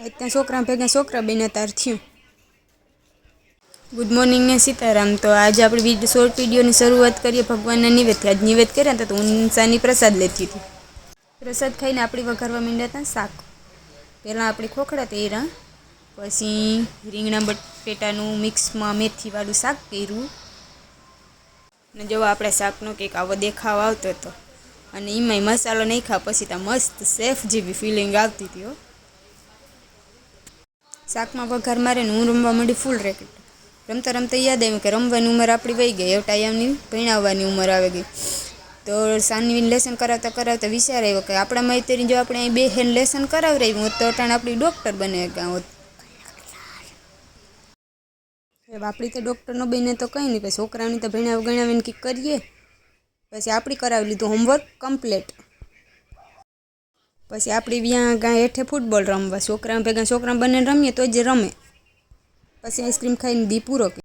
અત્યારે છોકરા ભેગા છોકરા બન્યા તાર થયું. ગુડ મોર્નિંગ ને સીતારામ. તો આજે આપણે શોર્ટ વિડીયોની શરૂઆત કરીએ ભગવાનના નિવેદથી. આજ નિવેદ કર્યા હતા તો ઊંચાની પ્રસાદ લેતી હતી. પ્રસાદ ખાઈને આપણે વઘારવા માંડ્યા હતા શાક. પહેલાં આપણે ખોખડા તેર્યા, પછી રીંગણા બટેટાનું મિક્સમાં મેથીવાળું શાક કર્યું. ને જો આપણે શાકનો કંઈક આવો દેખાવ આવતો હતો અને એમાંય મસાલો નાખ્યા પછી ત્યાં મસ્ત સેફ જેવી ફિલિંગ આવતી હતી. શાકમાં વઘાર મારે ને હું રમવા માંડી ફૂલ રેકેટ. રમતા રમતા યાદ આવ્યું કે રમવાની ઉંમર આપણી વહી ગઈ, હવે ટાઈમની ભણાવવાની ઉંમર આવી ગઈ. તો સાનવીને લેસન કરાવતા કરાવતા વિચાર આવ્યો કે આપણા માહિતી જો આપણે અહીં બે હેન લેસન કરાવરાવ્યું હોત તો અટાણે આપણી ડૉક્ટર બને ગયા હોત. આપણી તો ડૉક્ટર ન બને તો કંઈ નહીં, પછી છોકરાઓની તો ભણાવી ગણાવીને કંઈક કરીએ. પછી આપણી કરાવી લીધું હોમવર્ક કમ્પ્લીટ. પછી આપણી ત્યાં ગાં હેઠે ફૂટબોલ રમવા છોકરા ભેગા છોકરા બંને રમીએ તો જ રમે. પછી આઈસ્ક્રીમ ખાઈને દી પૂરો.